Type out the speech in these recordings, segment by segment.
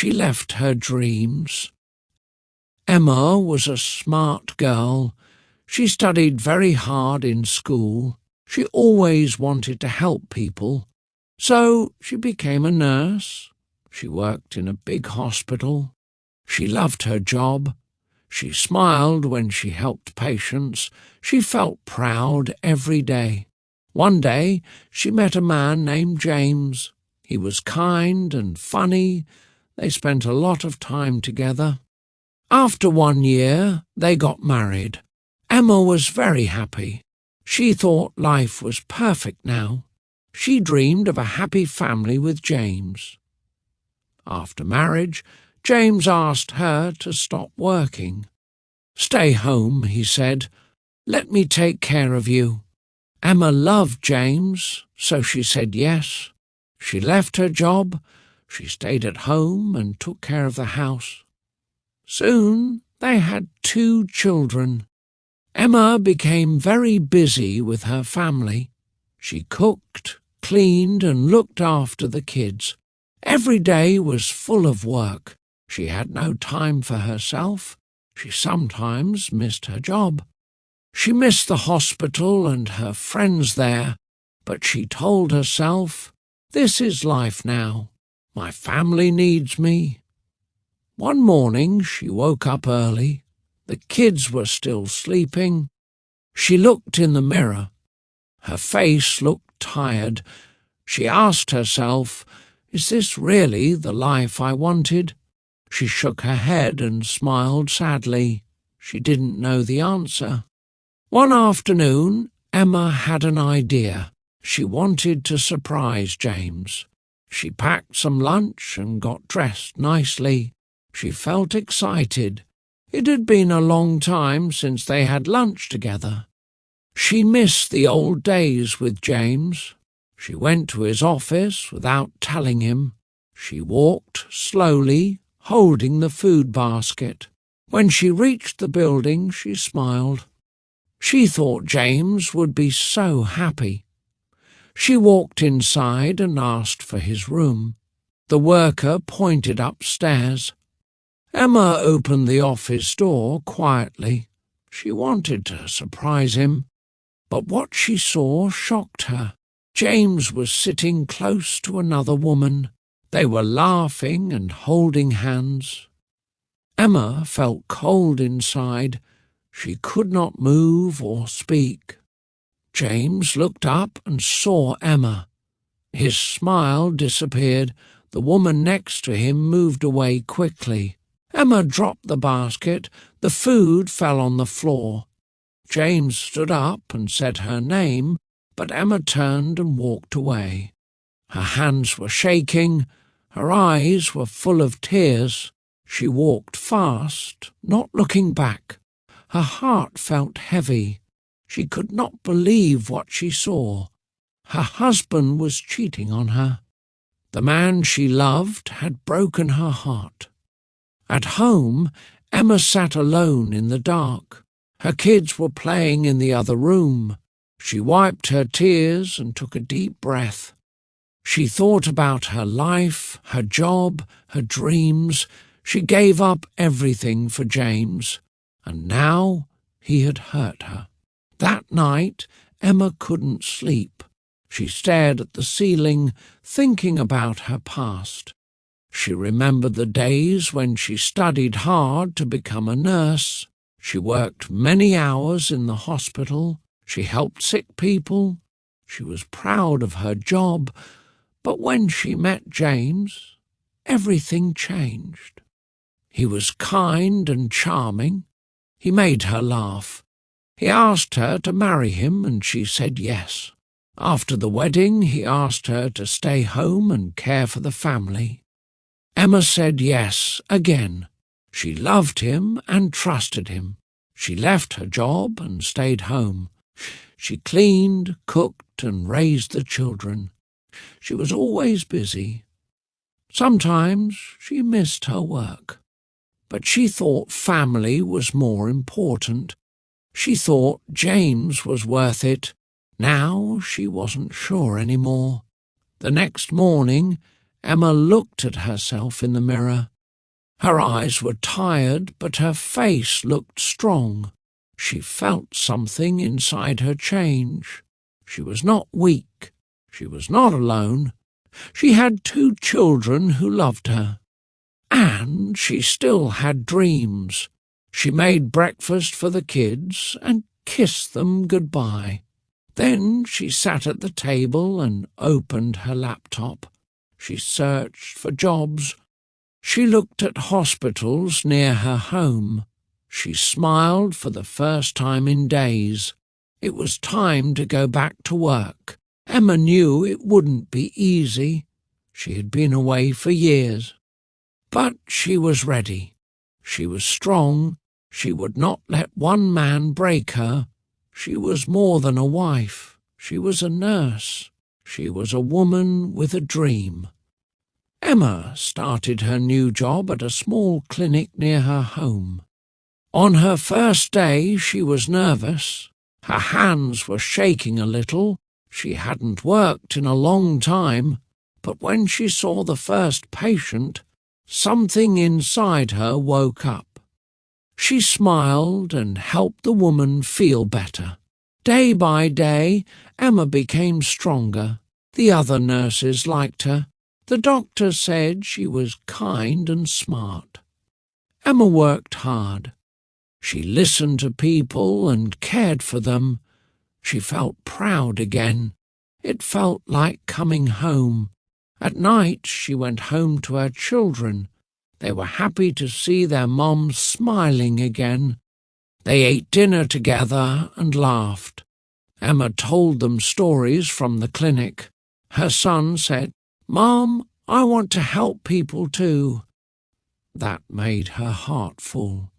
She left her dreams. Emma was a smart girl. She studied very hard in school. She always wanted to help people. So she became a nurse. She worked in a big hospital. She loved her job. She smiled when she helped patients. She felt proud every day. One day she met a man named James. He was kind and funny. They spent a lot of time together. After 1 year, they got married. Emma was very happy. She thought life was perfect now. She dreamed of a happy family with James. After marriage, James asked her to stop working. "Stay home," he said. "Let me take care of you." Emma loved James, so she said yes. She left her job. She stayed at home and took care of the house. Soon they had 2 children. Emma became very busy with her family. She cooked, cleaned, and looked after the kids. Every day was full of work. She had no time for herself. She sometimes missed her job. She missed the hospital and her friends there, but she told herself, "This is life now. My family needs me." One morning she woke up early. The kids were still sleeping. She looked in the mirror. Her face looked tired. She asked herself, "Is this really the life I wanted?" She shook her head and smiled sadly. She didn't know the answer. One afternoon, Emma had an idea. She wanted to surprise James. She packed some lunch and got dressed nicely. She felt excited. It had been a long time since they had lunch together. She missed the old days with James. She went to his office without telling him. She walked slowly, holding the food basket. When she reached the building, she smiled. She thought James would be so happy. She walked inside and asked for his room. The worker pointed upstairs. Emma opened the office door quietly. She wanted to surprise him, but what she saw shocked her. James was sitting close to another woman. They were laughing and holding hands. Emma felt cold inside. She could not move or speak. James looked up and saw Emma. His smile disappeared. The woman next to him moved away quickly. Emma dropped the basket. The food fell on the floor. James stood up and said her name, but Emma turned and walked away. Her hands were shaking. Her eyes were full of tears. She walked fast, not looking back. Her heart felt heavy. She could not believe what she saw. Her husband was cheating on her. The man she loved had broken her heart. At home, Emma sat alone in the dark. Her kids were playing in the other room. She wiped her tears and took a deep breath. She thought about her life, her job, her dreams. She gave up everything for James, and now he had hurt her. That night, Emma couldn't sleep. She stared at the ceiling, thinking about her past. She remembered the days when she studied hard to become a nurse. She worked many hours in the hospital. She helped sick people. She was proud of her job. But when she met James, everything changed. He was kind and charming. He made her laugh. He asked her to marry him, and she said yes. After the wedding, he asked her to stay home and care for the family. Emma said yes again. She loved him and trusted him. She left her job and stayed home. She cleaned, cooked, and raised the children. She was always busy. Sometimes she missed her work. But she thought family was more important. She thought James was worth it. Now she wasn't sure anymore. The next morning, Emma looked at herself in the mirror. Her eyes were tired, but her face looked strong. She felt something inside her change. She was not weak. She was not alone. She had 2 children who loved her. And she still had dreams. She made breakfast for the kids and kissed them goodbye. Then she sat at the table and opened her laptop. She searched for jobs. She looked at hospitals near her home. She smiled for the first time in days. It was time to go back to work. Emma knew it wouldn't be easy. She had been away for years. But she was ready. She was strong. She would not let one man break her. She was more than a wife. She was a nurse. She was a woman with a dream. Emma started her new job at a small clinic near her home. On her first day, she was nervous. Her hands were shaking a little. She hadn't worked in a long time, but when she saw the first patient, something inside her woke up. She smiled and helped the woman feel better. Day by day, Emma became stronger. The other nurses liked her. The doctor said she was kind and smart. Emma worked hard. She listened to people and cared for them. She felt proud again. It felt like coming home. At night, she went home to her children. They were happy to see their mom smiling again. They ate dinner together and laughed. Emma told them stories from the clinic. Her son said, "Mom, I want to help people too." That made her heart full.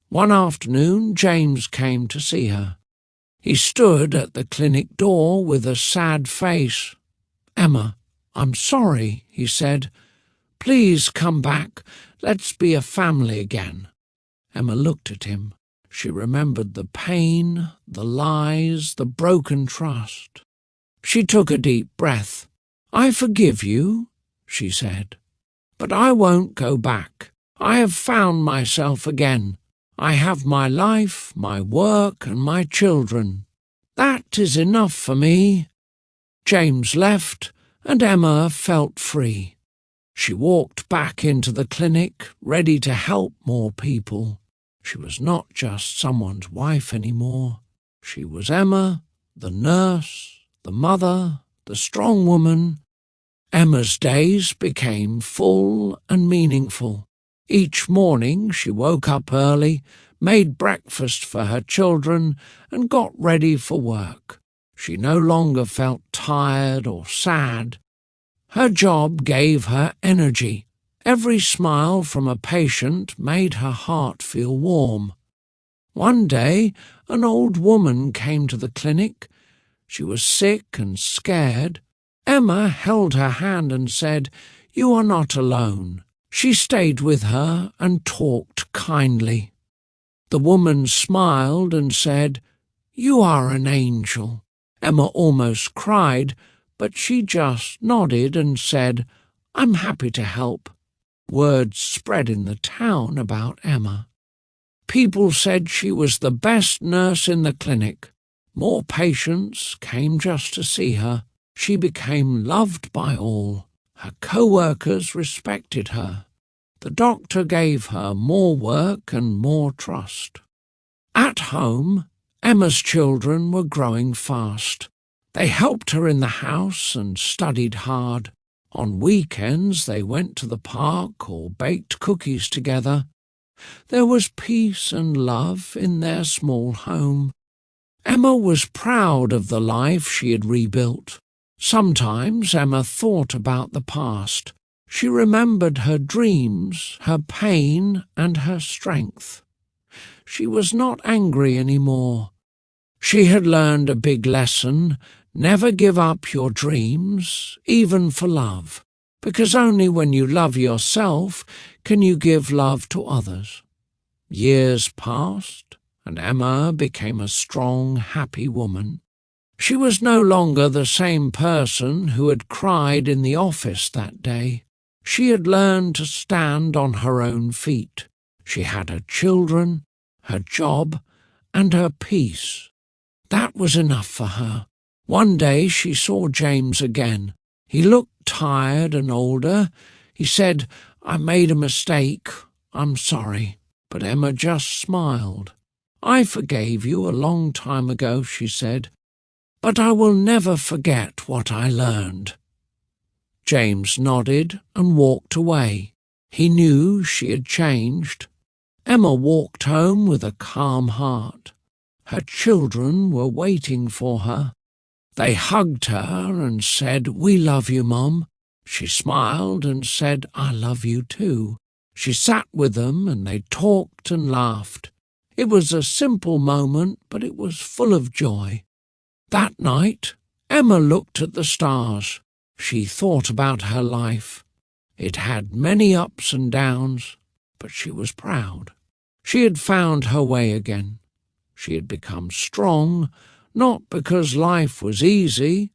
One afternoon, James came to see her. He stood at the clinic door with a sad face. "Emma, I'm sorry," he said. "Please come back. Let's be a family again." Emma looked at him. She remembered the pain, the lies, the broken trust. She took a deep breath. "I forgive you," she said, "but I won't go back. I have found myself again. I have my life, my work, and my children. That is enough for me." James left, and Emma felt free. She walked back into the clinic, ready to help more people. She was not just someone's wife anymore. She was Emma, the nurse, the mother, the strong woman. Emma's days became full and meaningful. Each morning she woke up early, made breakfast for her children, and got ready for work. She no longer felt tired or sad. Her job gave her energy. Every smile from a patient made her heart feel warm. One day, an old woman came to the clinic. She was sick and scared. Emma held her hand and said, "You are not alone." She stayed with her and talked kindly. The woman smiled and said, "You are an angel." Emma almost cried, but she just nodded and said, "I'm happy to help." Word spread in the town about Emma. People said she was the best nurse in the clinic. More patients came just to see her. She became loved by all. Her co-workers respected her. The doctor gave her more work and more trust. At home, Emma's children were growing fast. They helped her in the house and studied hard. On weekends they went to the park or baked cookies together. There was peace and love in their small home. Emma was proud of the life she had rebuilt. Sometimes Emma thought about the past. She remembered her dreams, her pain, and her strength. She was not angry anymore. She had learned a big lesson: never give up your dreams, even for love, because only when you love yourself can you give love to others. Years passed, and Emma became a strong, happy woman. She was no longer the same person who had cried in the office that day. She had learned to stand on her own feet. She had her children, her job, and her peace. That was enough for her. One day she saw James again. He looked tired and older. He said, "I made a mistake. I'm sorry." But Emma just smiled. "I forgave you a long time ago," she said, "but I will never forget what I learned." James nodded and walked away. He knew she had changed. Emma walked home with a calm heart. Her children were waiting for her. They hugged her and said, "We love you, Mum." She smiled and said, "I love you too." She sat with them and they talked and laughed. It was a simple moment, but it was full of joy. That night, Emma looked at the stars. She thought about her life. It had many ups and downs, but she was proud. She had found her way again. She had become strong, not because life was easy,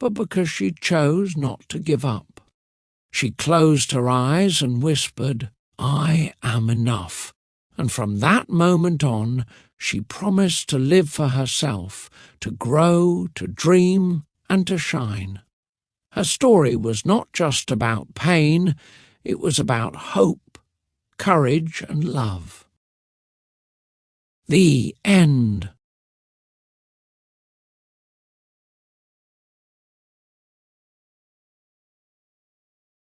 but because she chose not to give up. She closed her eyes and whispered, "I am enough." And from that moment on, she promised to live for herself, to grow, to dream, and to shine. Her story was not just about pain, it was about hope, courage, and love. The end.